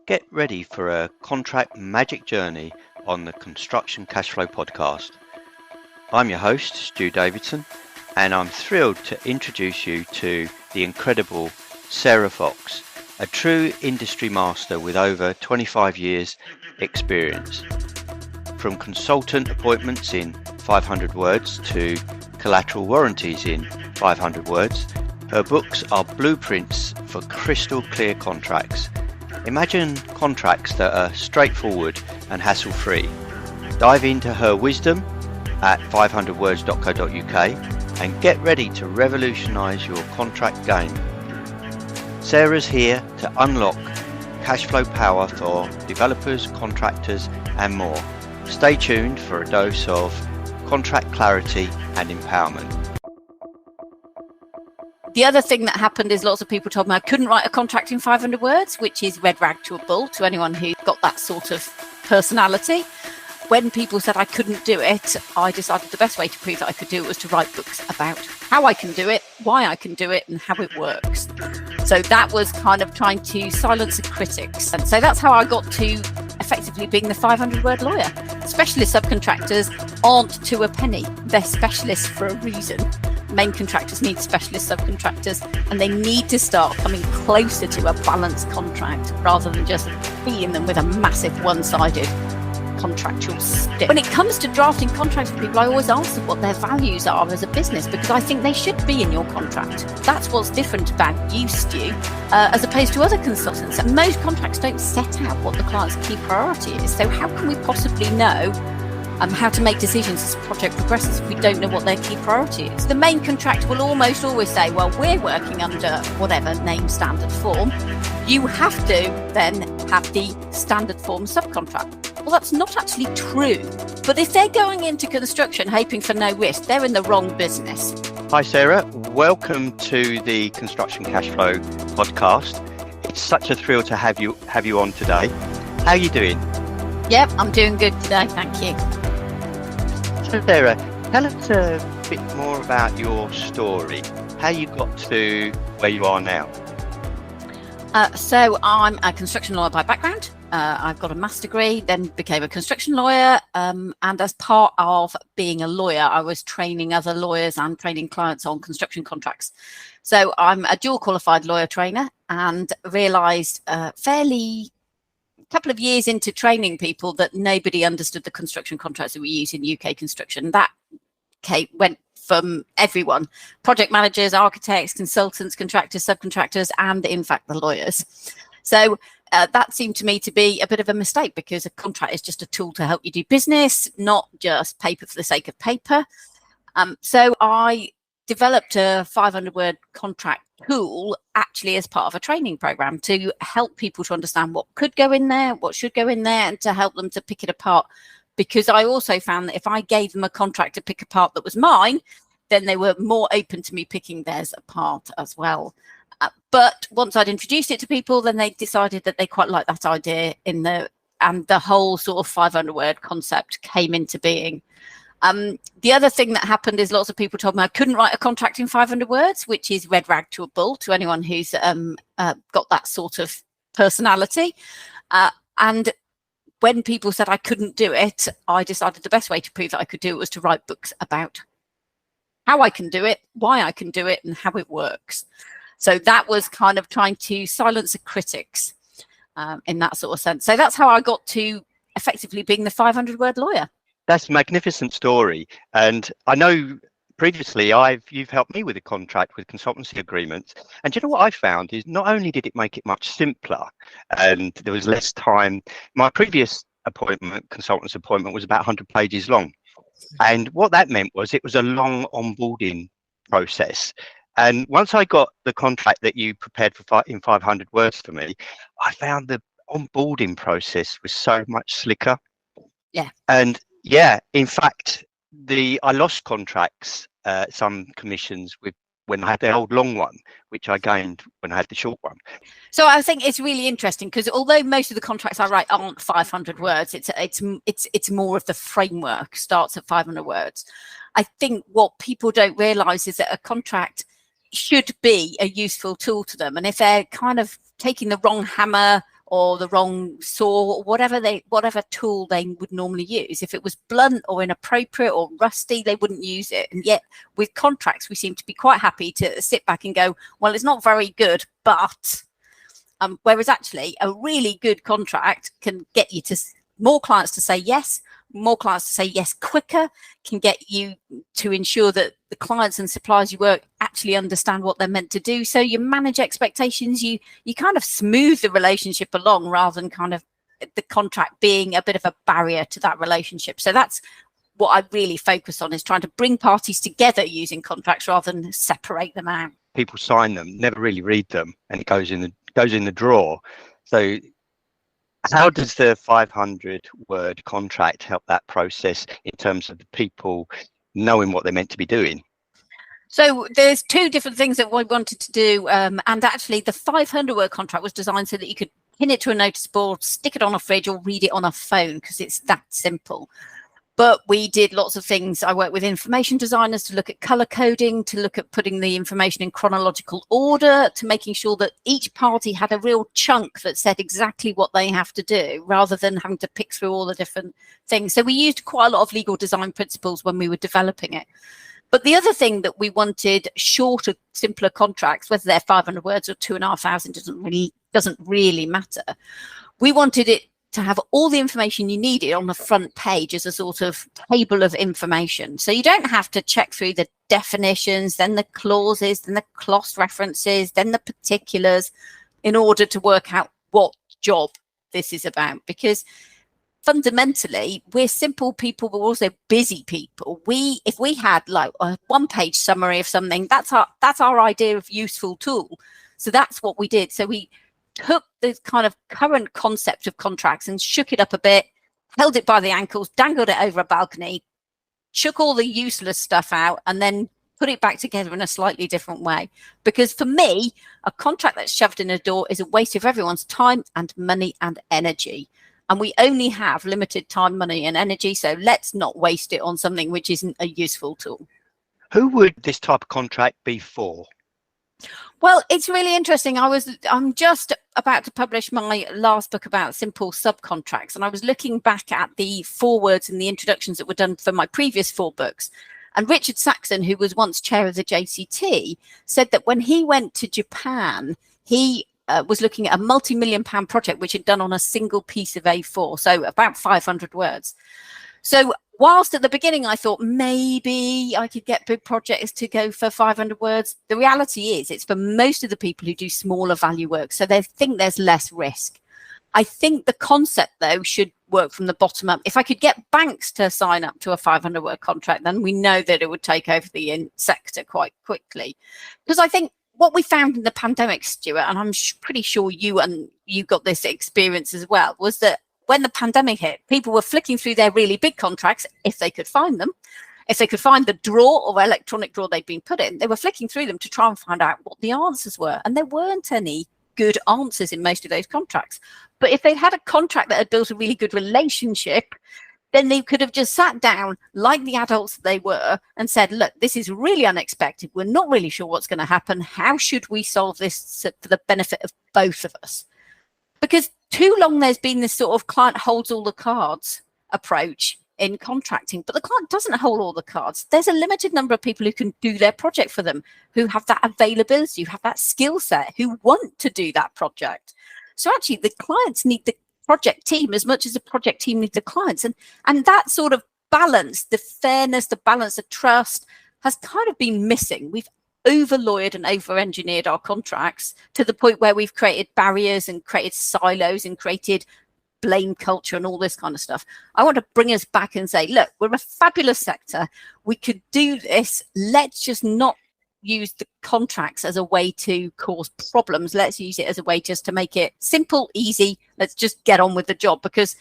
Get ready for a contract magic journey on the Construction Cashflow Podcast. I'm your host, Stu Davidson, and I'm thrilled to introduce you to the incredible Sarah Fox, a true industry master with over 25 years experience. From consultant appointments in 500 words to collateral warranties in 500 words, her books are blueprints for crystal clear contracts. Imagine contracts that are straightforward and hassle-free. Dive into her wisdom at 500words.co.uk and get ready to revolutionise your contract game. Sarah's here to unlock cashflow power for developers, contractors and more. Stay tuned for a dose of contract clarity and empowerment. The other thing that happened is lots of people told me I couldn't write a contract in 500 words, which is red rag to a bull to anyone who's got that sort of personality. When people said I couldn't do it, I decided the best way to prove that I could do it was to write books about how I can do it, why I can do it, and how it works. So that was kind of trying to silence the critics. And so that's how I got to effectively being the 500-word lawyer. Specialist subcontractors aren't to a penny. They're specialists for a reason. Main contractors need specialist subcontractors, and they need to start coming closer to a balanced contract rather than just feeding them with a massive one-sided contractual stick. When it comes to drafting contracts for people, I always ask them what their values are as a business, because I think they should be in your contract. That's what's different about you, Stu, as opposed to other consultants. And most contracts don't set out what the client's key priority is. So how can we possibly know how to make decisions as the project progresses if we don't know what their key priority is? The main contractor will almost always say, well, we're working under whatever name standard form. You have to then have the standard form subcontract. Well, that's not actually true. But if they're going into construction hoping for no risk, they're in the wrong business. Hi, Sarah. Welcome to the Construction Cashflow Podcast. It's such a thrill to have you on today. How are you doing? Yep, I'm doing good today. Thank you. So, Sarah, tell us a bit more about your story, how you got to where you are now. So I'm a construction lawyer by background. I've got a master's degree, then became a construction lawyer. And as part of being a lawyer, I was training other lawyers and training clients on construction contracts. So I'm a dual qualified lawyer trainer, and realised fairly couple of years into training people that nobody understood the construction contracts that we use in UK construction. That went from everyone: project managers, architects, consultants, contractors, subcontractors, and in fact the lawyers. So that seemed to me to be a bit of a mistake, because a contract is just a tool to help you do business, not just paper for the sake of paper. So I developed a 500-word contract tool actually as part of a training program to help people to understand what could go in there, what should go in there, and to help them to pick it apart. Because I also found that if I gave them a contract to pick apart that was mine, then they were more open to me picking theirs apart as well. But once I'd introduced it to people, then they decided that they quite liked that idea and the whole sort of 500-word concept came into being. The other thing that happened is lots of people told me I couldn't write a contract in 500 words, which is red rag to a bull to anyone who's got that sort of personality. And when people said I couldn't do it, I decided the best way to prove that I could do it was to write books about how I can do it, why I can do it, and how it works. So that was kind of trying to silence the critics in that sort of sense. So that's how I got to effectively being the 500-word lawyer. That's a magnificent story. And I know previously you've helped me with a contract with consultancy agreements. And you know what I found is not only did it make it much simpler and there was less time. My previous consultant's appointment was about 100 pages long. And what that meant was it was a long onboarding process. And once I got the contract that you prepared in 500 words for me, I found the onboarding process was so much slicker. Yeah. And yeah, in fact, I lost contracts, some commissions when I had the old long one, which I gained when I had the short one. So I think it's really interesting, because although most of the contracts I write aren't 500 words, it's more of the framework starts at 500 words. I think what people don't realise is that a contract should be a useful tool to them, and if they're kind of taking the wrong hammer or the wrong saw, or whatever tool they would normally use. If it was blunt or inappropriate or rusty, they wouldn't use it. And yet with contracts, we seem to be quite happy to sit back and go, well, it's not very good, but whereas actually a really good contract can get you to more clients to say yes, more clients to say yes quicker, can get you to ensure that the clients and suppliers you work actually understand what they're meant to do. So you manage expectations, you kind of smooth the relationship along rather than kind of the contract being a bit of a barrier to that relationship. So that's what I really focus on, is trying to bring parties together using contracts rather than separate them out. People sign them, never really read them, and it goes in the drawer. So how does the 500-word contract help that process in terms of the people knowing what they're meant to be doing? So there's two different things that we wanted to do. And actually the 500-word contract was designed so that you could pin it to a notice board, stick it on a fridge, or read it on a phone, because it's that simple. But we did lots of things. I worked with information designers to look at color coding, to look at putting the information in chronological order, to making sure that each party had a real chunk that said exactly what they have to do, rather than having to pick through all the different things. So we used quite a lot of legal design principles when we were developing it. But the other thing that we wanted, shorter, simpler contracts, whether they're 500 words or 2,500, doesn't really matter. We wanted it to have all the information you needed on the front page as a sort of table of information. So you don't have to check through the definitions, then the clauses, then the clause references, then the particulars in order to work out what job this is about. Because fundamentally, we're simple people, but also busy people. If we had like a one-page summary of something, that's our idea of useful tool. So that's what we did. So we took the kind of current concept of contracts and shook it up a bit, held it by the ankles, dangled it over a balcony, shook all the useless stuff out, and then put it back together in a slightly different way. Because for me, a contract that's shoved in a door is a waste of everyone's time and money and energy. And we only have limited time, money and energy. So let's not waste it on something which isn't a useful tool. Who would this type of contract be for? Well, it's really interesting. I'm just about to publish my last book about simple subcontracts, and I was looking back at the forewords and the introductions that were done for my previous 4 books. And Richard Saxon, who was once chair of the JCT, said that when he went to Japan, he was looking at a multi-million-pound project which had done on a single piece of A4, so about 500 words. So whilst at the beginning I thought maybe I could get big projects to go for 500 words, the reality is it's for most of the people who do smaller value work, so they think there's less risk. I think the concept, though, should work from the bottom up. If I could get banks to sign up to a 500-word contract, then we know that it would take over the sector quite quickly. Because I think what we found in the pandemic, Stuart, and I'm pretty sure you got this experience as well, was that when the pandemic hit, people were flicking through their really big contracts, if they could find them. If they could find the drawer or electronic drawer they'd been put in, they were flicking through them to try and find out what the answers were. And there weren't any good answers in most of those contracts. But if they'd had a contract that had built a really good relationship, then they could have just sat down like the adults that they were and said, look, this is really unexpected. We're not really sure what's going to happen. How should we solve this for the benefit of both of us? Because too long there's been this sort of client holds all the cards approach in contracting, but the client doesn't hold all the cards. There's a limited number of people who can do their project for them, who have that availability, who have that skill set, who want to do that project. So actually the clients need the project team as much as the project team needs the clients. And that sort of balance, the fairness, the balance, the trust has kind of been missing. We've over-lawyered and over-engineered our contracts to the point where we've created barriers and created silos and created blame culture and all this kind of stuff. I want to bring us back and say, look, we're a fabulous sector. We could do this. Let's just not use the contracts as a way to cause problems. Let's use it as a way just to make it simple, easy. Let's just get on with the job, because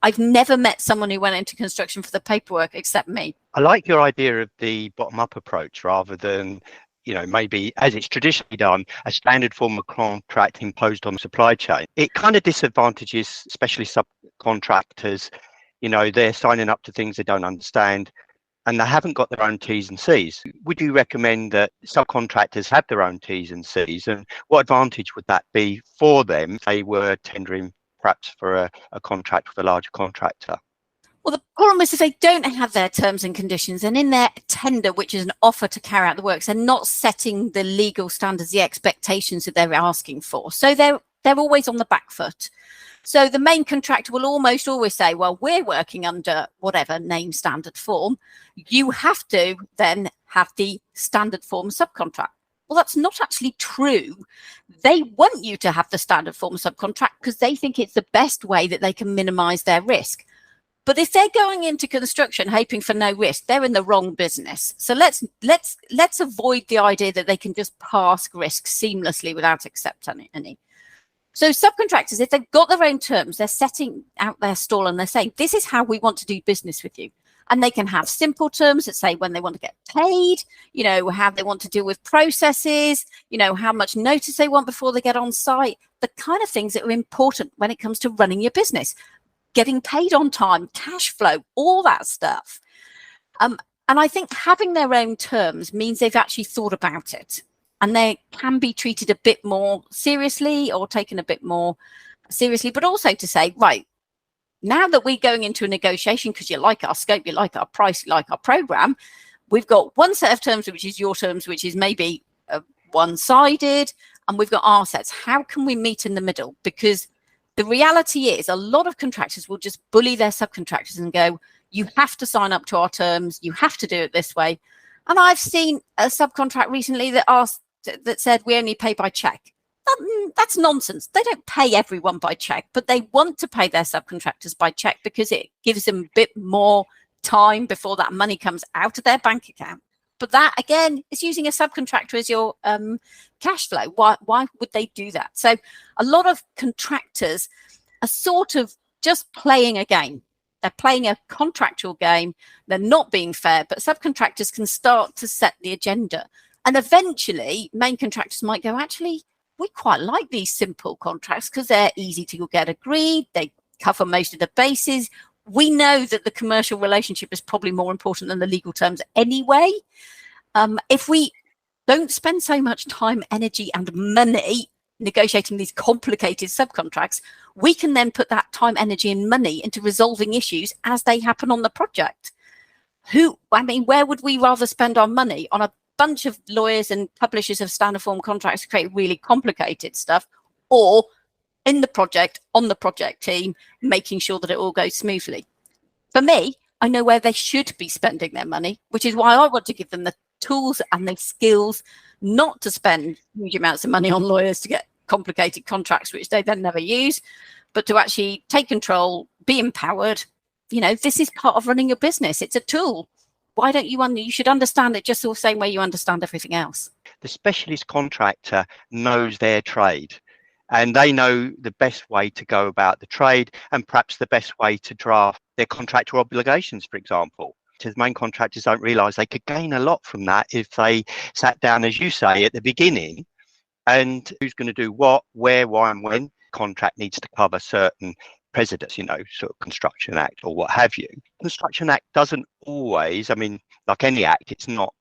I've never met someone who went into construction for the paperwork except me. I like your idea of the bottom-up approach rather than, maybe as it's traditionally done, a standard form of contract imposed on the supply chain. It kind of disadvantages, especially subcontractors. They're signing up to things they don't understand. and they haven't got their own T's and C's. Would you recommend that subcontractors have their own T's and C's, and what advantage would that be for them if they were tendering perhaps for a contract with a larger contractor? Well, the problem is if they don't have their terms and conditions, and in their tender, which is an offer to carry out the works, they're not setting the legal standards, the expectations that they're asking for. So they're always on the back foot. So the main contractor will almost always say, well, we're working under whatever name standard form. You have to then have the standard form subcontract. Well, that's not actually true. They want you to have the standard form subcontract because they think it's the best way that they can minimize their risk. But if they're going into construction hoping for no risk, they're in the wrong business. So let's avoid the idea that they can just pass risk seamlessly without accepting any. So subcontractors, if they've got their own terms, they're setting out their stall and they're saying, this is how we want to do business with you. And they can have simple terms that say when they want to get paid, how they want to deal with processes, how much notice they want before they get on site, the kind of things that are important when it comes to running your business. Getting paid on time, cash flow, all that stuff. And I think having their own terms means they've actually thought about it, and they can be treated a bit more seriously or taken a bit more seriously, but also to say, right, now that we're going into a negotiation because you like our scope, you like our price, you like our program, we've got one set of terms, which is your terms, which is maybe one-sided, and we've got our sets. How can we meet in the middle? Because the reality is a lot of contractors will just bully their subcontractors and go, you have to sign up to our terms. You have to do it this way. And I've seen a subcontract recently that said we only pay by check. That's nonsense. They don't pay everyone by check, but they want to pay their subcontractors by check because it gives them a bit more time before that money comes out of their bank account. But that, again, is using a subcontractor as your cash flow. Why would they do that? So a lot of contractors are sort of just playing a game. They're playing a contractual game. They're not being fair, but subcontractors can start to set the agenda. And eventually, main contractors might go, actually, we quite like these simple contracts because they're easy to get agreed. They cover most of the bases. We know that the commercial relationship is probably more important than the legal terms anyway. If we don't spend so much time, energy, and money negotiating these complicated subcontracts, we can then put that time, energy, and money into resolving issues as they happen on the project. Where would we rather spend our money? On a bunch of lawyers and publishers of standard form contracts to create really complicated stuff, or in the project, on the project team, making sure that it all goes smoothly? For me, I know where they should be spending their money, which is why I want to give them the tools and the skills not to spend huge amounts of money on lawyers to get complicated contracts, which they then never use, but to actually take control, be empowered. This is part of running a business. It's a tool. Why don't you should understand it just the same way you understand everything else. The specialist contractor knows their trade, and they know the best way to go about the trade and perhaps the best way to draft their contractual obligations, for example. Because main contractors don't realise they could gain a lot from that if they sat down, as you say, at the beginning, and who's going to do what, where, why, and when. Contract needs to cover certain precedents, sort of Construction Act or what have you. Construction Act doesn't always, like any act, it's not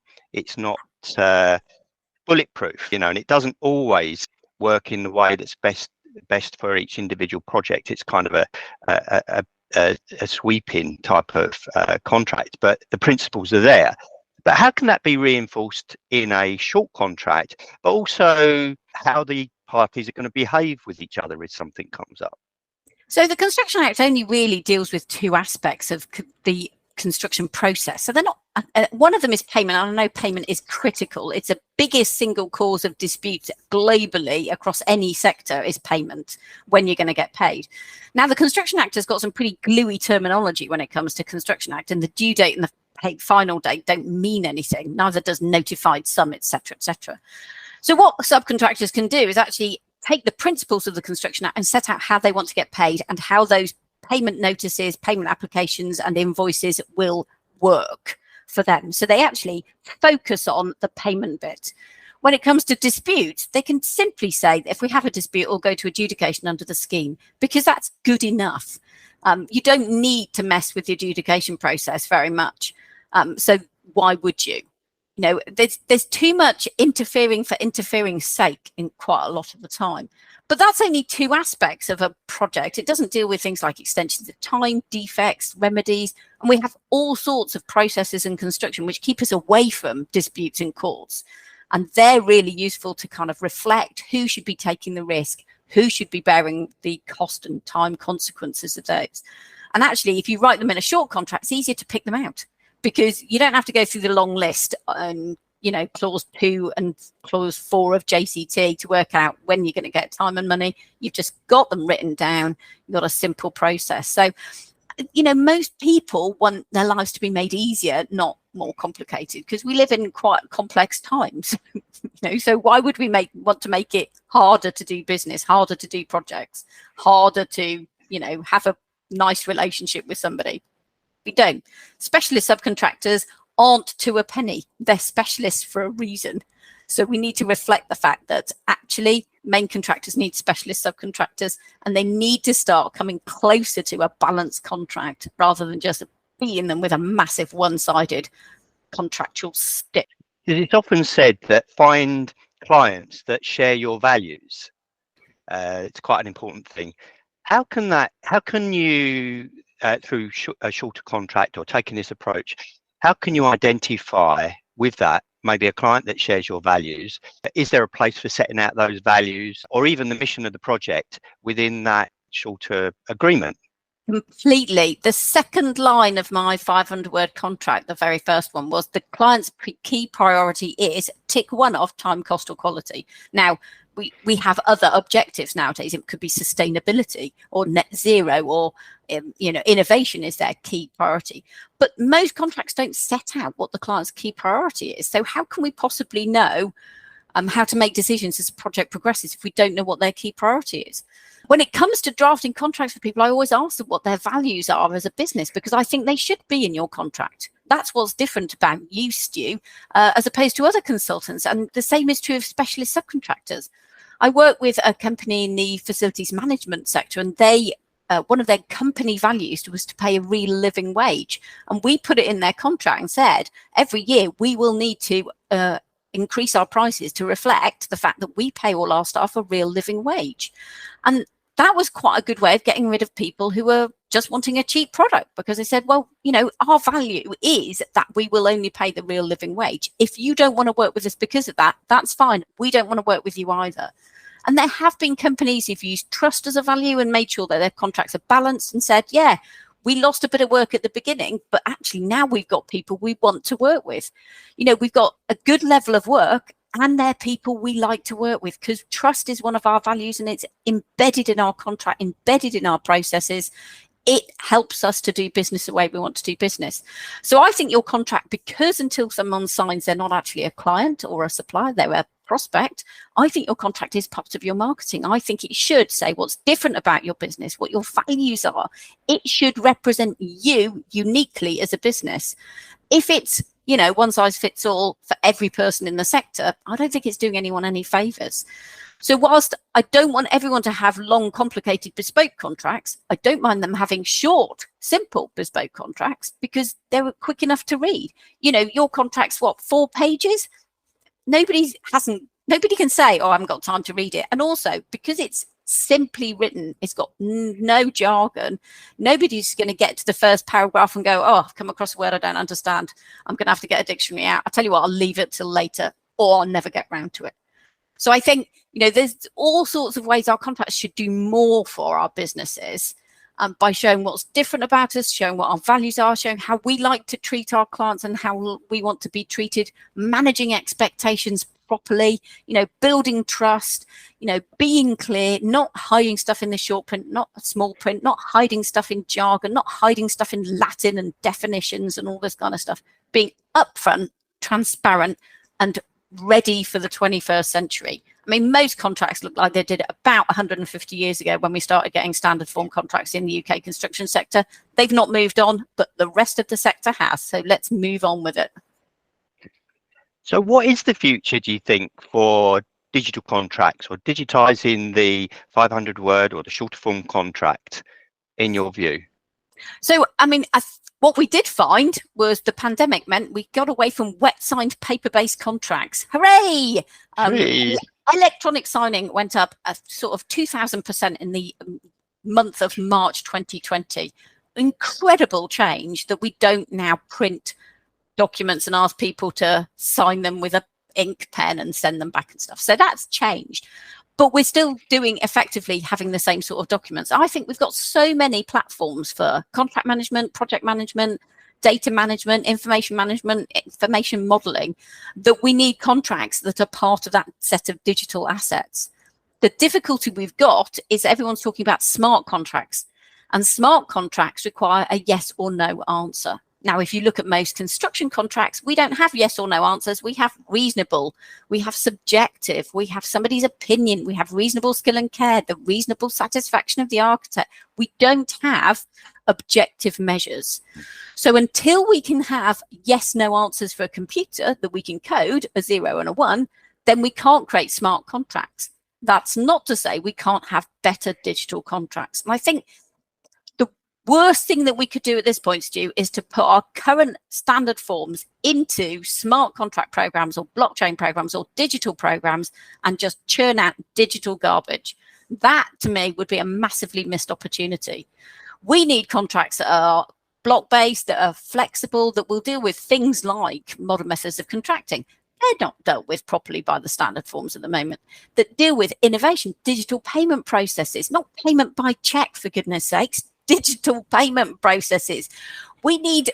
bulletproof, and it doesn't always work in the way that's best for each individual project. It's kind of a sweeping type of contract, but the principles are there. But how can that be reinforced in a short contract, but also how the parties are going to behave with each other if something comes up? So the Construction Act only really deals with two aspects of the construction process. So they're not, one of them is payment. I know payment is critical. It's the biggest single cause of disputes globally across any sector is payment, when you're going to get paid. Now, the Construction Act has got some pretty gluey terminology when it comes to Construction Act, and the due date and the final date don't mean anything. Neither does notified sum, etc., etc. So what subcontractors can do is actually take the principles of the Construction Act and set out how they want to get paid and how those payment notices, payment applications, and invoices will work for them. So they actually focus on the payment bit. When it comes to disputes, they can simply say that if we have a dispute, we'll go to adjudication under the scheme, because that's good enough. You don't need to mess with the adjudication process very much. So why would you? There's too much interfering for interfering's sake in quite a lot of the time. But that's only two aspects of a project. It doesn't deal with things like extensions of time, defects, remedies, and we have all sorts of processes in construction which keep us away from disputes in courts. And they're really useful to kind of reflect who should be taking the risk, who should be bearing the cost and time consequences of those. And actually, if you write them in a short contract, it's easier to pick them out, because you don't have to go through the long list and, clause 2 and clause 4 of JCT to work out when you're going to get time and money. You've just got them written down. You've got a simple process. So, most people want their lives to be made easier, not more complicated, because we live in quite complex times. So why would we want to make it harder to do business, harder to do projects, harder to, have a nice relationship with somebody? We don't. Specialist subcontractors aren't to a penny. They're specialists for a reason. So we need to reflect the fact that actually main contractors need specialist subcontractors, and they need to start coming closer to a balanced contract rather than just beating them with a massive one-sided contractual stick. It's often said that find clients that share your values. It's quite an important thing. How can you, through a shorter contract or taking this approach, how can you identify with that, maybe a client that shares your values? Is there a place for setting out those values, or even the mission of the project within that shorter agreement? Completely. The second line of my 500-word contract, the very first one, was the client's key priority is tick one off time, cost, or quality. Now, we have other objectives nowadays. It could be sustainability or net zero, or innovation is their key priority. But most contracts don't set out what the client's key priority is. So how can we possibly know how to make decisions as a project progresses if we don't know what their key priority is? When it comes to drafting contracts for people, I always ask them what their values are as a business, because I think they should be in your contract. That's what's different about you, Stu, as opposed to other consultants. And the same is true of specialist subcontractors. I work with a company in the facilities management sector, and they one of their company values was to pay a real living wage. And we put it in their contract and said, every year we will need to increase our prices to reflect the fact that we pay all our staff a real living wage. And that was quite a good way of getting rid of people who were just wanting a cheap product, because they said, well, our value is that we will only pay the real living wage. If you don't want to work with us because of that, that's fine. We don't want to work with you either. And there have been companies who've used trust as a value and made sure that their contracts are balanced and said, yeah, we lost a bit of work at the beginning, but actually now we've got people we want to work with. We've got a good level of work, and they're people we like to work with, because trust is one of our values, and it's embedded in our contract, embedded in our processes. It helps us to do business the way we want to do business. So I think your contract, because until someone signs, they're not actually a client or a supplier, they're a prospect. I think your contract is part of your marketing. I think it should say what's different about your business, what your values are. It should represent you uniquely as a business. If it's, one size fits all for every person in the sector, I don't think it's doing anyone any favors. So whilst I don't want everyone to have long, complicated bespoke contracts, I don't mind them having short, simple bespoke contracts, because they're quick enough to read. Your contract's 4 pages? Nobody can say, oh, I haven't got time to read it. And also, because it's simply written, it's got no jargon, nobody's going to get to the first paragraph and go, oh, I've come across a word I don't understand. I'm going to have to get a dictionary out. I'll tell you what, I'll leave it till later, or I'll never get round to it. So I think, there's all sorts of ways our contracts should do more for our businesses, by showing what's different about us, showing what our values are, showing how we like to treat our clients and how we want to be treated, managing expectations properly, building trust, being clear, not hiding stuff in the short print, not small print, not hiding stuff in jargon, not hiding stuff in Latin and definitions and all this kind of stuff, being upfront, transparent, and ready for the 21st century. I mean, most contracts look like they did it about 150 years ago when we started getting standard form contracts in the UK construction sector. They've not moved on, but the rest of the sector has. So let's move on with it. So what is the future, do you think, for digital contracts, or digitizing the 500-word or the shorter form contract, in your view? So, I mean, what we did find was the pandemic meant we got away from wet signed paper-based contracts. Hooray! Electronic signing went up a sort of 2,000% in the month of March 2020. Incredible change that we don't now print documents and ask people to sign them with a ink pen and send them back and stuff. So that's changed. But we're still doing effectively having the same sort of documents. I think we've got so many platforms for contract management, project management, data management, information modeling, that we need contracts that are part of that set of digital assets. The difficulty we've got is everyone's talking about smart contracts, and smart contracts require a yes or no answer. Now, if you look at most construction contracts, we don't have yes or no answers. We have reasonable, we have subjective, we have somebody's opinion, we have reasonable skill and care, the reasonable satisfaction of the architect. We don't have objective measures. So until we can have yes, no answers for a computer that we can code, a 0 and a 1, then we can't create smart contracts. That's not to say we can't have better digital contracts. And I think worst thing that we could do at this point, Stu, is to put our current standard forms into smart contract programs or blockchain programs or digital programs and just churn out digital garbage. That, to me, would be a massively missed opportunity. We need contracts that are block-based, that are flexible, that will deal with things like modern methods of contracting. They're not dealt with properly by the standard forms at the moment, that deal with innovation, digital payment processes, not payment by check, for goodness sakes, digital payment processes. We need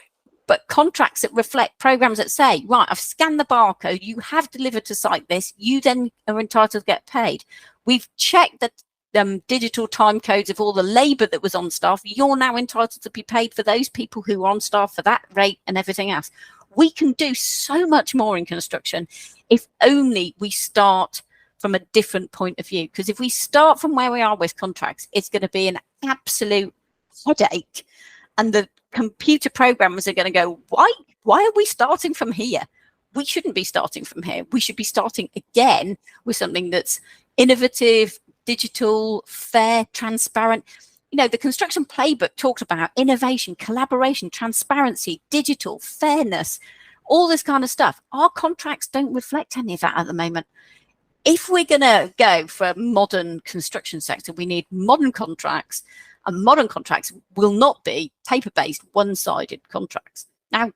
contracts that reflect programs that say, right, I've scanned the barcode, you have delivered to site this, you then are entitled to get paid. We've checked the digital time codes of all the labor that was on staff. You're now entitled to be paid for those people who are on staff for that rate and everything else. We can do so much more in construction if only we start from a different point of view. Because if we start from where we are with contracts, it's going to be an absolute headache, and the computer programmers are going to go, why are we starting from here? We shouldn't be starting from here. We should be starting again with something that's innovative, digital, fair, transparent. You know, the construction playbook talked about innovation, collaboration, transparency, digital, fairness, all this kind of stuff. Our contracts don't reflect any of that at the moment. If we're going to go for a modern construction sector, we need modern contracts. And modern contracts will not be paper-based, one-sided contracts. Now,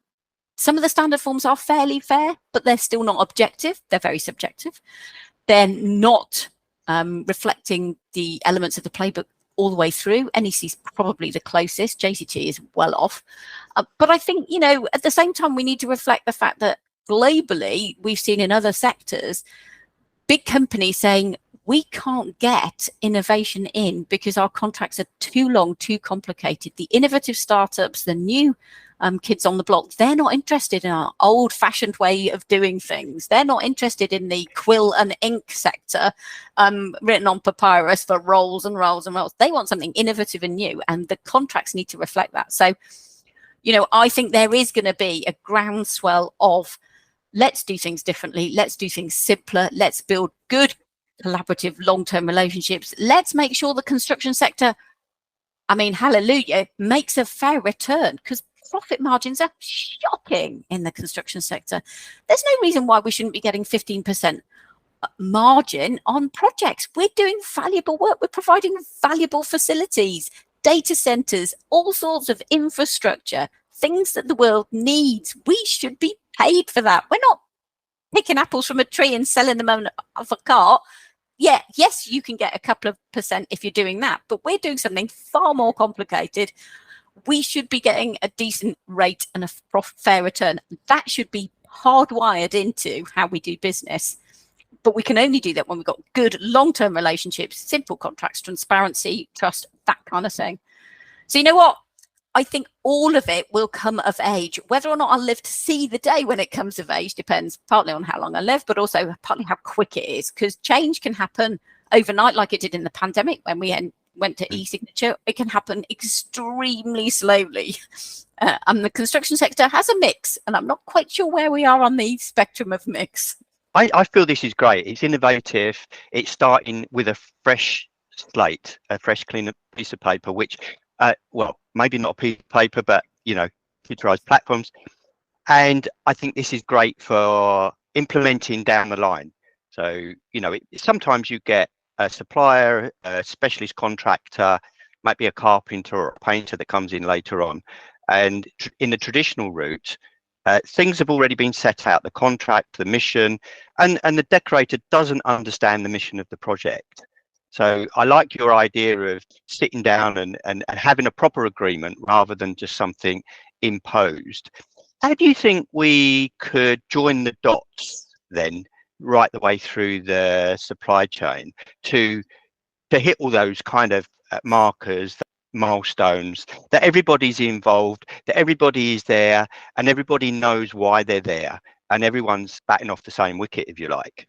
some of the standard forms are fairly fair, but they're still not objective. They're very subjective. They're not reflecting the elements of the playbook all the way through. NEC is probably the closest. JCT is well off. But I think, you know, at the same time, we need to reflect the fact that globally, we've seen in other sectors, big companies saying, we can't get innovation in because our contracts are too long, too complicated. The innovative startups, the new kids on the block, they're not interested in our old-fashioned way of doing things. They're not interested in the quill and ink sector written on papyrus for rolls and rolls and rolls. They want something innovative and new, and the contracts need to reflect that. So, you know, I think there is going to be a groundswell of let's do things differently. Let's do things simpler. Let's build good collaborative long-term relationships. Let's make sure the construction sector, I mean, hallelujah, makes a fair return, because profit margins are shocking in the construction sector. There's no reason why we shouldn't be getting 15% margin on projects. We're doing valuable work. We're providing valuable facilities, data centers, all sorts of infrastructure, things that the world needs. We should be paid for that. We're not picking apples from a tree and selling them off a cart. Yeah, yes, you can get a couple of percent if you're doing that, but we're doing something far more complicated. We should be getting a decent rate and a fair return. That should be hardwired into how we do business. But we can only do that when we've got good long-term relationships, simple contracts, transparency, trust, that kind of thing. So you know what? I think all of it will come of age. Whether or not I'll live to see the day when it comes of age depends partly on how long I live, but also partly how quick it is, because change can happen overnight like it did in the pandemic when we went to e-signature. It can happen extremely slowly. And the construction sector has a mix, and I'm not quite sure where we are on the spectrum of mix. I feel this is great. It's innovative. It's starting with a fresh slate, a fresh, clean piece of paper, which well, maybe not a piece of paper, but, computerized platforms. And I think this is great for implementing down the line. So, sometimes you get a supplier, a specialist contractor, might be a carpenter or a painter that comes in later on. And in the traditional route, things have already been set out, the contract, the mission, and the decorator doesn't understand the mission of the project. So I like your idea of sitting down and having a proper agreement rather than just something imposed. How do you think we could join the dots then, right the way through the supply chain to hit all those kind of markers, milestones, that everybody's involved, that everybody is there, and everybody knows why they're there, and everyone's batting off the same wicket, if you like?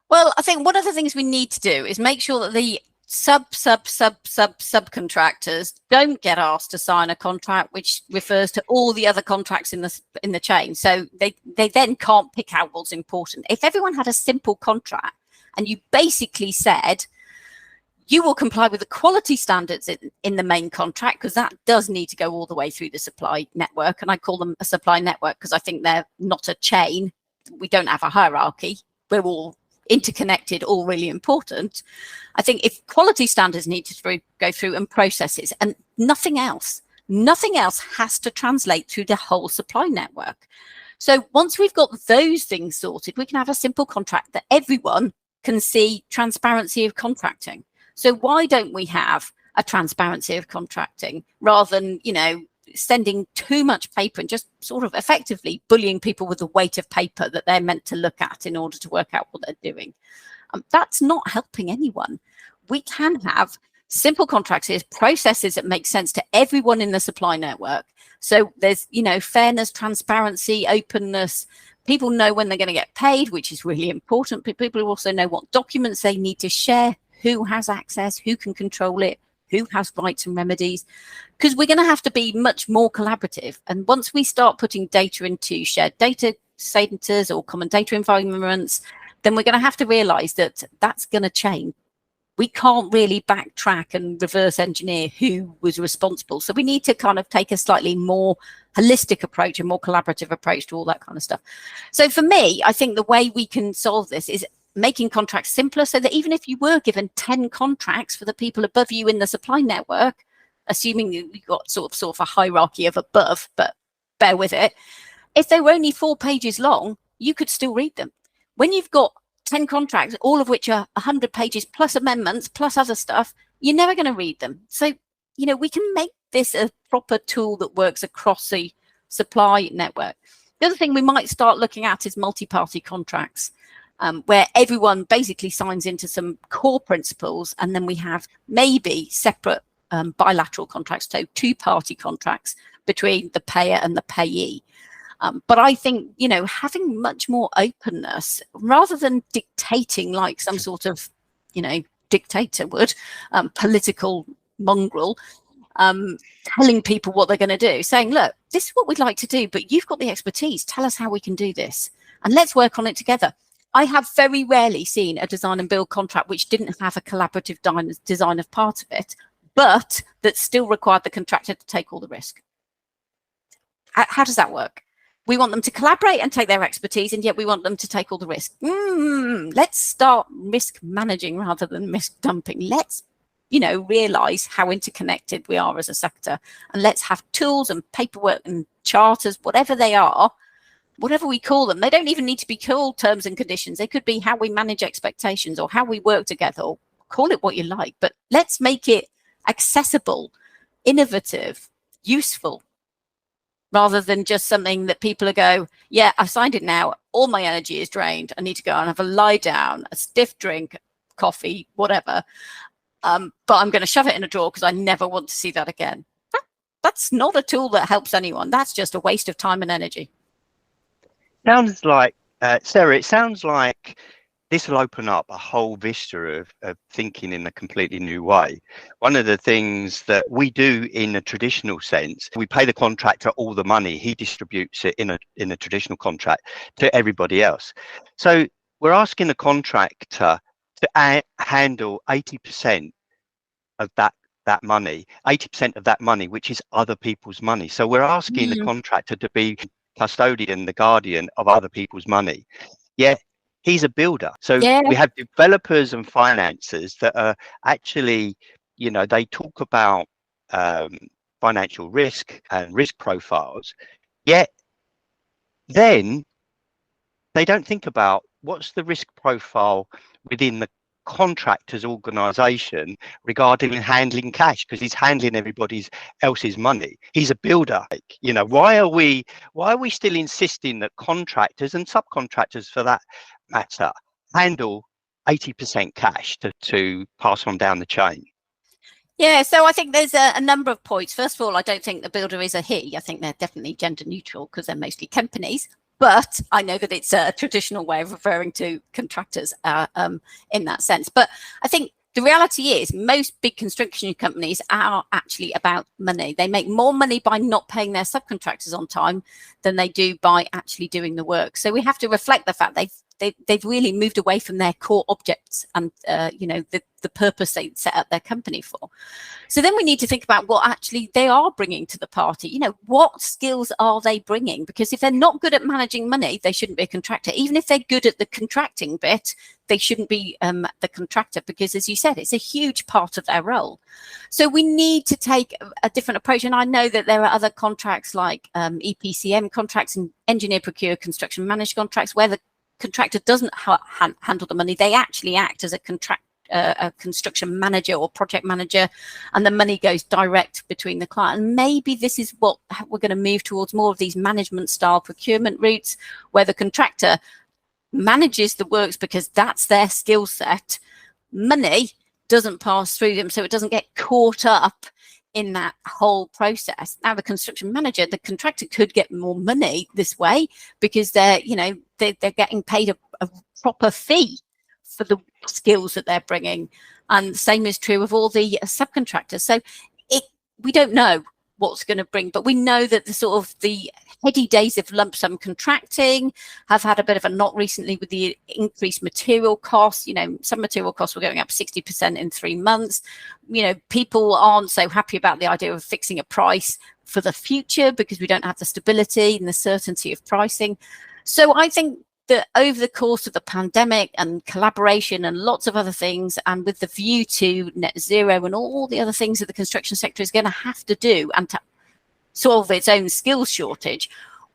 Well, I think one of the things we need to do is make sure that the subcontractors don't get asked to sign a contract which refers to all the other contracts in the chain. So they then can't pick out what's important. If everyone had a simple contract and you basically said you will comply with the quality standards in the main contract, because that does need to go all the way through the supply network, and I call them a supply network because I think they're not a chain. We don't have a hierarchy. We're all interconnected, all really important. I think if quality standards need to go through and processes, and nothing else has to translate through the whole supply network. So once we've got those things sorted, we can have a simple contract that everyone can see transparency of contracting. So why don't we have a transparency of contracting rather than, sending too much paper and just sort of effectively bullying people with the weight of paper that they're meant to look at in order to work out what they're doing? That's not helping anyone. We can have simple contracts, processes that make sense to everyone in the supply network. So there's, fairness, transparency, openness. People know when they're going to get paid, which is really important. People also know what documents they need to share, who has access, who can control it, who has rights and remedies, because we're going to have to be much more collaborative. And once we start putting data into shared data centers or common data environments, then we're going to have to realize that that's going to change. We can't really backtrack and reverse engineer who was responsible. So we need to kind of take a slightly more holistic approach, a more collaborative approach to all that kind of stuff. So for me, I think the way we can solve this is making contracts simpler, so that even if you were given 10 contracts for the people above you in the supply network, assuming you've got sort of a hierarchy of above, but bear with it, if they were only 4 pages long, you could still read them. When you've got 10 contracts, all of which are 100 pages plus amendments plus other stuff, you're never going to read them. So, we can make this a proper tool that works across the supply network. The other thing we might start looking at is multi-party contracts, where everyone basically signs into some core principles, and then we have maybe separate bilateral contracts, so 2-party contracts between the payer and the payee. But I think, having much more openness rather than dictating like some sort of, dictator would, political mongrel, telling people what they're going to do, saying, look, this is what we'd like to do, but you've got the expertise. Tell us how we can do this and let's work on it together. I have very rarely seen a design and build contract which didn't have a collaborative design of part of it, but that still required the contractor to take all the risk. How does that work? We want them to collaborate and take their expertise, and yet we want them to take all the risk. Let's start risk managing rather than risk dumping. Let's, realize how interconnected we are as a sector, and let's have tools and paperwork and charters, whatever they are, whatever we call them. They don't even need to be called terms and conditions. They could be how we manage expectations or how we work together, or call it what you like, but let's make it accessible, innovative, useful, rather than just something that people go, yeah, I've signed it now. All my energy is drained. I need to go and have a lie down, a stiff drink, coffee, whatever. But I'm going to shove it in a drawer because I never want to see that again. That's not a tool that helps anyone. That's just a waste of time and energy. Sounds like, Sarah, it sounds like this will open up a whole vista of thinking in a completely new way. One of the things that we do in a traditional sense, we pay the contractor all the money. He distributes it in a traditional contract to everybody else. So we're asking the contractor to handle 80% of that that money, 80% of that money, which is other people's money. So we're asking the Mm. contractor to be custodian, the guardian of other people's money. Yet he's a builder. So Yeah. we have developers and financiers that are actually, they talk about financial risk and risk profiles, yet then they don't think about what's the risk profile within the contractor's organization regarding handling cash, because he's handling everybody else's money. He's a builder. Why are we still insisting that contractors and subcontractors for that matter handle 80% cash to pass on down the chain? Yeah, so I think there's a number of points. First of all, I don't think the builder is a he. I think they're definitely gender neutral because they're mostly companies. But I know that it's a traditional way of referring to contractors in that sense. But I think the reality is most big construction companies are actually about money. They make more money by not paying their subcontractors on time than they do by actually doing the work. So we have to reflect the fact they've really moved away from their core objects and the purpose they set up their company for. So then we need to think about what actually they are bringing to the party. What skills are they bringing? Because if they're not good at managing money, they shouldn't be a contractor. Even if they're good at the contracting bit, they shouldn't be the contractor, because as you said, it's a huge part of their role. So we need to take a different approach. And I know that there are other contracts like EPCM contracts and engineer, procure, construction managed contracts where the contractor doesn't handle the money. They actually act as a construction manager or project manager, and the money goes direct between the client. And maybe this is what we're going to move towards, more of these management style procurement routes where the contractor manages the works because that's their skill set. Money doesn't pass through them, so it doesn't get caught up in that whole process. Now the construction manager, the contractor could get more money this way because they're getting paid a proper fee for the skills that they're bringing, and the same is true of all the subcontractors. So we don't know what's going to bring, but we know that the heady days of lump sum contracting have had a bit of a knock recently with the increased material costs. Some material costs were going up 60% in 3 months. People aren't so happy about the idea of fixing a price for the future because we don't have the stability and the certainty of pricing. So I think that over the course of the pandemic and collaboration and lots of other things, and with the view to net zero and all the other things that the construction sector is going to have to do and to solve its own skills shortage,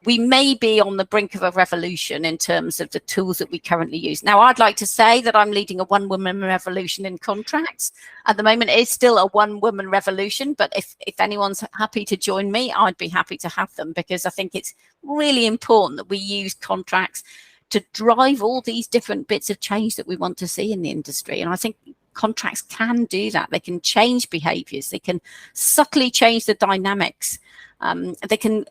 we may be on the brink of a revolution in terms of the tools that we currently use. Now, I'd like to say that I'm leading a one-woman revolution in contracts. At the moment, it's still a one-woman revolution, but if anyone's happy to join me, I'd be happy to have them, because I think it's really important that we use contracts to drive all these different bits of change that we want to see in the industry. And I think contracts can do that. They can change behaviors. They can subtly change the dynamics. They can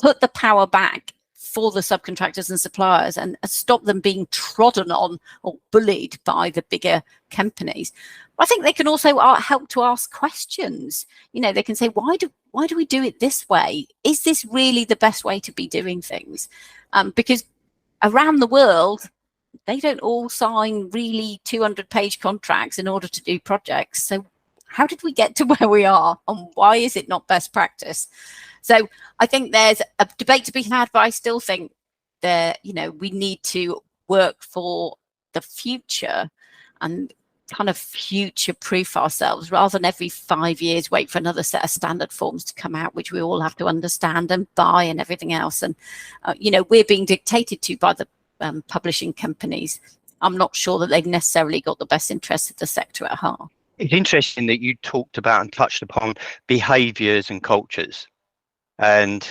put the power back for the subcontractors and suppliers and stop them being trodden on or bullied by the bigger companies. But I think they can also help to ask questions. They can say, why do we do it this way? Is this really the best way to be doing things? Because around the world, they don't all sign really 200-page contracts in order to do projects. So how did we get to where we are, and why is it not best practice? So I think there's a debate to be had, but I still think that, we need to work for the future and kind of future-proof ourselves, rather than every 5 years wait for another set of standard forms to come out, which we all have to understand and buy and everything else. And, we're being dictated to by the publishing companies. I'm not sure that they've necessarily got the best interests of the sector at heart. It's interesting that you talked about and touched upon behaviours and cultures. And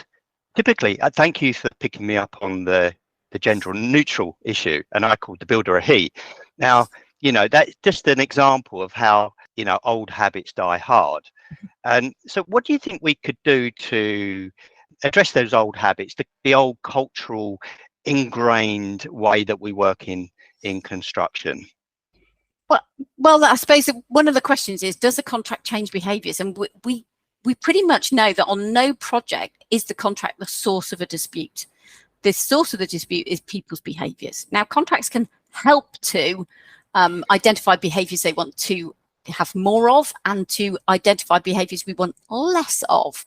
typically, thank you for picking me up on the gender neutral issue, and I called the builder a he. Now, that's just an example of how, old habits die hard. And so what do you think we could do to address those old habits, the old cultural ingrained way that we work in construction? Well, I suppose one of the questions is, does the contract change behaviours? And we pretty much know that on no project is the contract the source of a dispute. The source of the dispute is people's behaviours. Now, contracts can help to identify behaviours they want to have more of and to identify behaviours we want less of.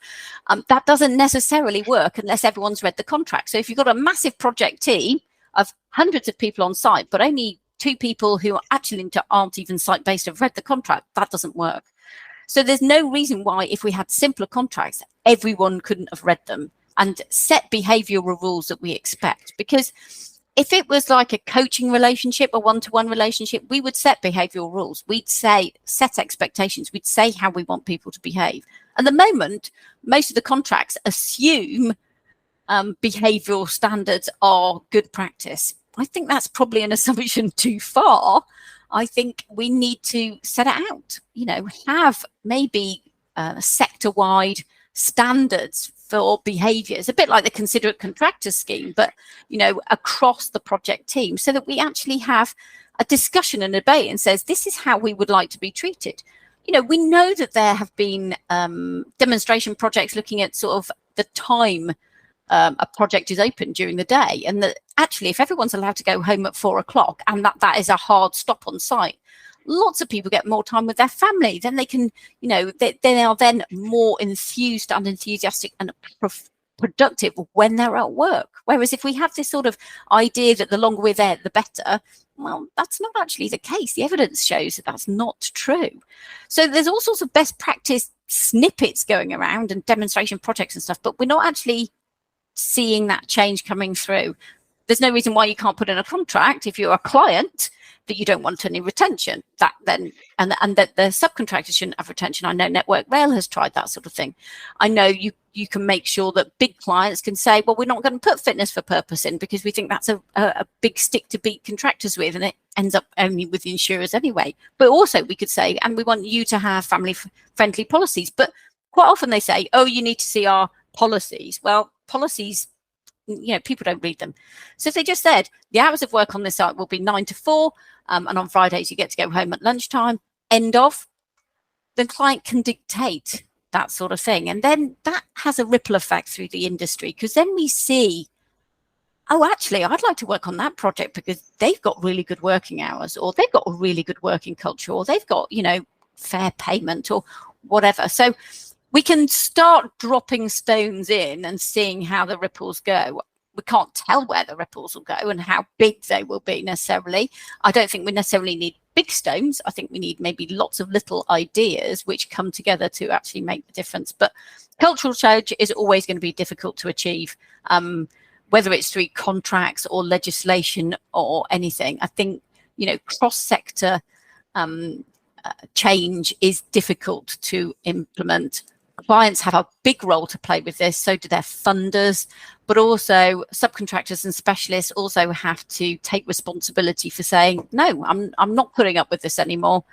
That doesn't necessarily work unless everyone's read the contract. So if you've got a massive project team of hundreds of people on site, but only 2 people who actually aren't even site-based have read the contract, that doesn't work. So there's no reason why, if we had simpler contracts, everyone couldn't have read them and set behavioural rules that we expect. Because if it was like a coaching relationship, a one-to-one relationship, we would set behavioural rules. We'd set expectations. We'd say how we want people to behave. At the moment, most of the contracts assume behavioural standards are good practice. I think that's probably an assumption too far. I think we need to set it out, have maybe sector-wide standards for behaviours, a bit like the considerate contractor scheme, but, across the project team, so that we actually have a discussion and debate and says, this is how we would like to be treated. We know that there have been demonstration projects looking at sort of the time a project is open during the day, and that actually if everyone's allowed to go home at 4 o'clock and that is a hard stop on site, lots of people get more time with their family. Then they can, they are then more enthused and enthusiastic and productive when they're at work. Whereas if we have this sort of idea that the longer we're there, the better, well, that's not actually the case. The evidence shows that that's not true. So there's all sorts of best practice snippets going around and demonstration projects and stuff, but we're not actually seeing that change coming through. There's no reason why you can't put in a contract if you're a client that you don't want any retention, that the subcontractors shouldn't have retention. I know Network Rail has tried that sort of thing. I know you can make sure that big clients can say, well, we're not going to put fitness for purpose in because we think that's a big stick to beat contractors with, and it ends up only with the insurers anyway. But also we could say, and we want you to have family friendly policies. But quite often they say, oh, you need to see our policies. Well, policies, people don't read them. So if they just said the hours of work on this site will be 9 to 4, and on Fridays you get to go home at lunchtime, end of, the client can dictate that sort of thing. And then that has a ripple effect through the industry, because then we see, oh, actually, I'd like to work on that project because they've got really good working hours, or they've got a really good working culture, or they've got, fair payment or whatever. So we can start dropping stones in and seeing how the ripples go. We can't tell where the ripples will go and how big they will be necessarily. I don't think we necessarily need big stones. I think we need maybe lots of little ideas which come together to actually make the difference. But cultural change is always going to be difficult to achieve, whether it's through contracts or legislation or anything. I think, cross-sector change is difficult to implement. Clients have a big role to play with this, so do their funders, but also subcontractors and specialists also have to take responsibility for saying, no, I'm not putting up with this anymore.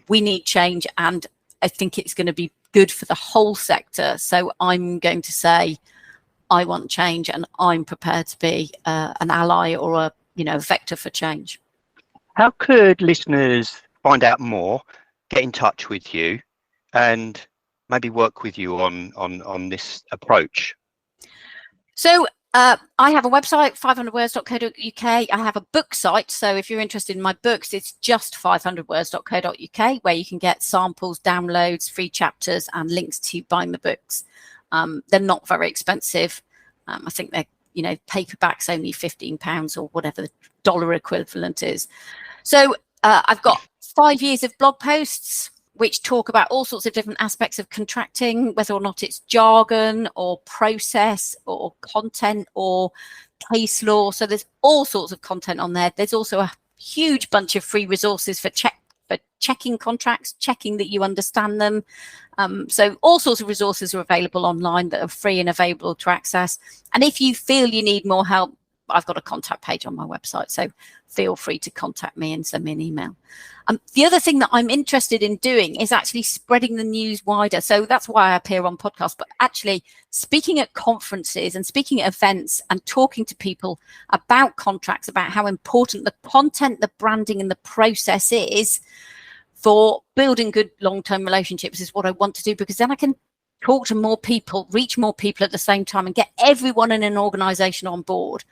We need change, and I think it's going to be good for the whole sector. So I'm going to say, I want change, and I'm prepared to be an ally or a vector for change. How could listeners find out more, get in touch with you, and maybe work with you on this approach? So I have a website, 500words.co.uk. I have a book site. So if you're interested in my books, it's just 500words.co.uk, where you can get samples, downloads, free chapters, and links to buying the books. They're not very expensive. I think they're, paperback's only £15 or whatever the dollar equivalent is. So I've got 5 years of blog posts which talk about all sorts of different aspects of contracting, whether or not it's jargon or process or content or case law. So there's all sorts of content on there. There's also a huge bunch of free resources for checking contracts, checking that you understand them. So all sorts of resources are available online that are free and available to access. And if you feel you need more help, I've got a contact page on my website, so feel free to contact me and send me an email. The other thing that I'm interested in doing is actually spreading the news wider. So that's why I appear on podcasts, but actually speaking at conferences and speaking at events and talking to people about contracts, about how important the content, the branding and the process is for building good long-term relationships is what I want to do, because then I can talk to more people, reach more people at the same time, and get everyone in an organization on board.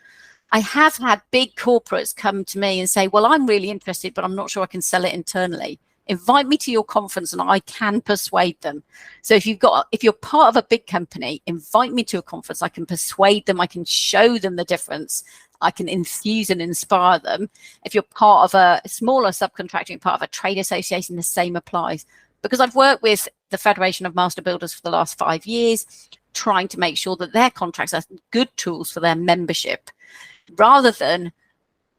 I have had big corporates come to me and say, well, I'm really interested, but I'm not sure I can sell it internally. invite me to your conference and I can persuade them. So if you're part of a big company, invite me to a conference. I can persuade them. I can show them the difference. I can infuse and inspire them. If you're part of a smaller subcontracting, part of a trade association, the same applies. Because I've worked with the Federation of Master Builders for the last 5 years, trying to make sure that their contracts are good tools for their membership, rather than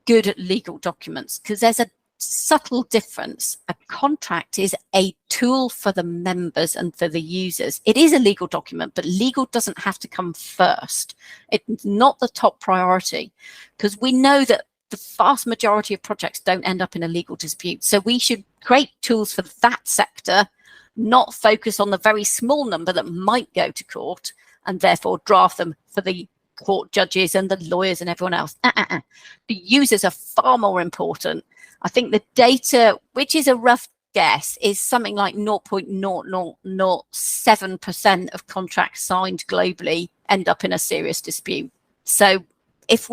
good legal documents. Because there's a subtle difference. A contract is a tool for the members and for the users. It is a legal document, but legal doesn't have to come first. It's not the top priority, because we know that the vast majority of projects don't end up in a legal dispute. So we should create tools for that sector, not focus on the very small number that might go to court, and therefore draft them for the court judges and the lawyers and everyone else. The users are far more important. I think the data, which is a rough guess, is something like 0.0007% of contracts signed globally end up in a serious dispute. So if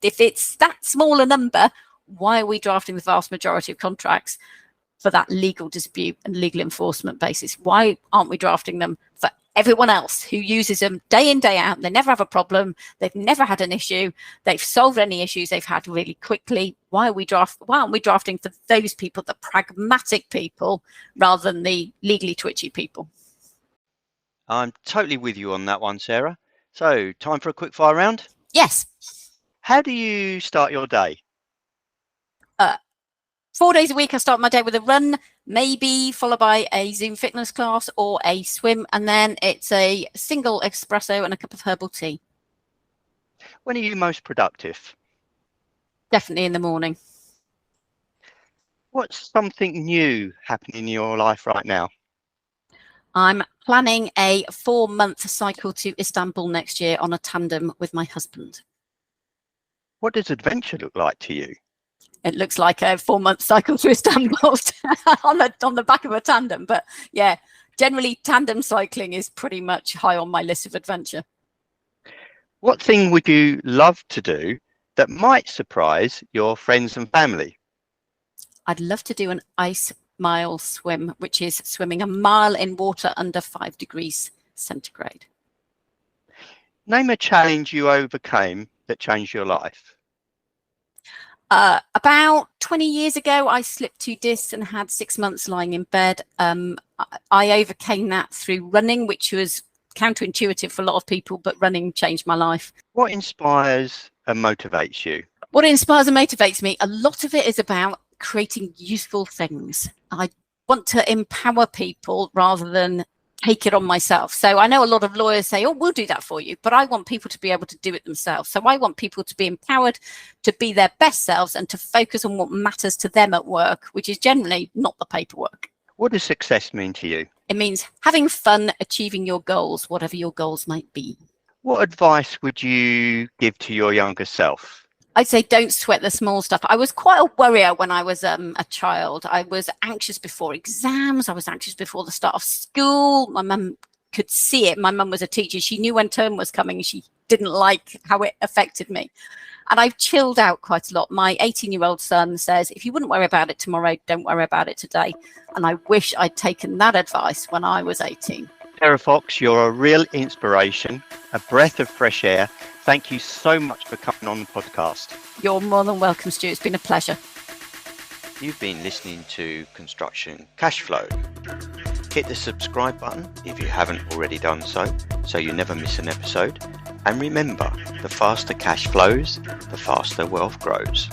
it's that small a number, why are we drafting the vast majority of contracts for that legal dispute and legal enforcement basis? Why aren't we drafting them for everyone else who uses them day in, day out? They never have a problem. They've never had an issue. They've solved any issues they've had really quickly. Why aren't we drafting for those people, the pragmatic people, rather than the legally twitchy people? I'm totally with you on that one, Sarah. So, time for a quick fire round? Yes. How do you start your day? 4 days a week, I start my day with a run, maybe followed by a Zoom fitness class or a swim, and then it's a single espresso and a cup of herbal tea. When are you most productive? Definitely in the morning. What's something new happening in your life right now? I'm planning a 4-month cycle to Istanbul next year on a tandem with my husband. What does adventure look like to you? It looks like a 4-month cycle to Istanbul on the back of a tandem. But yeah, generally tandem cycling is pretty much high on my list of adventure. What thing would you love to do that might surprise your friends and family? I'd love to do an ice mile swim, which is swimming a mile in water under 5 degrees centigrade. Name a challenge you overcame that changed your life. About 20 years ago, I slipped 2 discs and had 6 months lying in bed. I overcame that through running, which was counterintuitive for a lot of people, but running changed my life. What inspires and motivates you? What inspires and motivates me, a lot of it is about creating useful things. I want to empower people rather than take it on myself. So I know a lot of lawyers say, oh, we'll do that for you, but I want people to be able to do it themselves. So I want people to be empowered to be their best selves and to focus on what matters to them at work, which is generally not the paperwork. What does success mean to you? It means having fun, achieving your goals, whatever your goals might be. What advice would you give to your younger self? I'd say don't sweat the small stuff. I was quite a worrier when I was a child. I was anxious before exams. I was anxious before the start of school. My mum could see it. My mum was a teacher. She knew when term was coming. She didn't like how it affected me. And I've chilled out quite a lot. My 18-year-old son says, if you wouldn't worry about it tomorrow, don't worry about it today. And I wish I'd taken that advice when I was 18. Sarah Fox, you're a real inspiration, a breath of fresh air. Thank you so much for coming on the podcast. You're more than welcome, Stu. It's been a pleasure. You've been listening to Construction Cashflow. Hit the subscribe button if you haven't already done so you never miss an episode. And remember, the faster cash flows, the faster wealth grows.